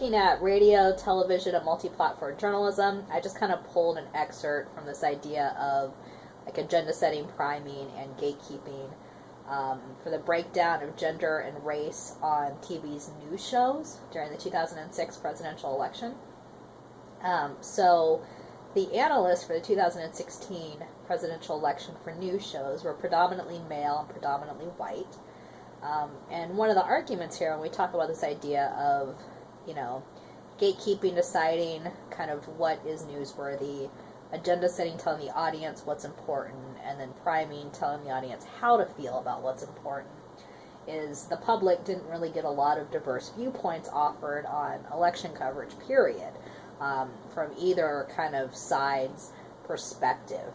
looking at radio, television, and multi-platform journalism, I just kind of pulled an excerpt from this idea of like agenda setting, priming, and gatekeeping for the breakdown of gender and race on TV's news shows during the 2006 presidential election. So the analysts for the 2016 presidential election for news shows were predominantly male and predominantly white. And one of the arguments here, when we talk about this idea of, gatekeeping, deciding kind of what is newsworthy, agenda setting, telling the audience what's important, and then priming, telling the audience how to feel about what's important, is the public didn't really get a lot of diverse viewpoints offered on election coverage, period, from either kind of side's perspective.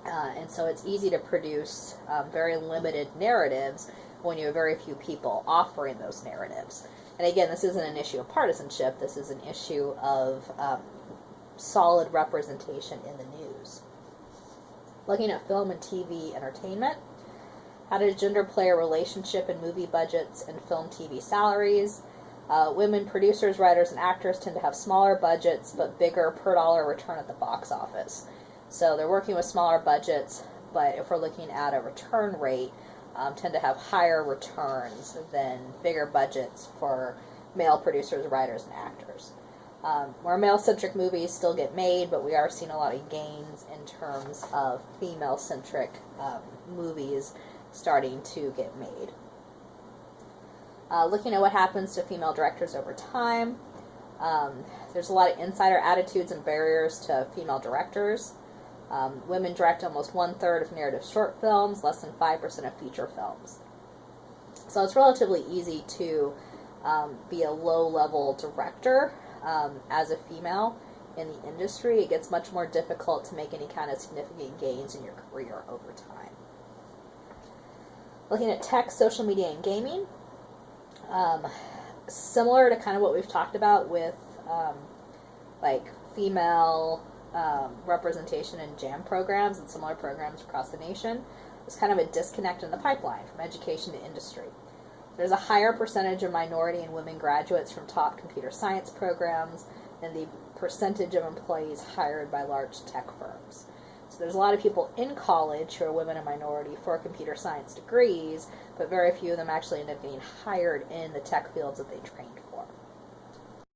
And so it's easy to produce very limited narratives when you have very few people offering those narratives. And again, this isn't an issue of partisanship, this is an issue of solid representation in the news. Looking at film and TV entertainment, how does gender play a relationship in movie budgets and film TV salaries? Women producers, writers, and actors tend to have smaller budgets but bigger per dollar return at the box office. So they're working with smaller budgets, but if we're looking at a return rate, tend to have higher returns than bigger budgets for male producers, writers, and actors. More male-centric movies still get made, but we are seeing a lot of gains in terms of female-centric movies starting to get made. Looking at what happens to female directors over time, there's a lot of insider attitudes and barriers to female directors. Women direct almost 1/3 of narrative short films, less than 5% of feature films. So it's relatively easy to be a low-level director as a female in the industry. It gets much more difficult to make any kind of significant gains in your career over time. Looking at tech, social media, and gaming, similar to kind of what we've talked about with like female representation in JAM programs and similar programs across the nation, there's kind of a disconnect in the pipeline from education to industry. There's a higher percentage of minority and women graduates from top computer science programs than the percentage of employees hired by large tech firms. So there's a lot of people in college who are women and minority for computer science degrees, but very few of them actually end up getting hired in the tech fields that they trained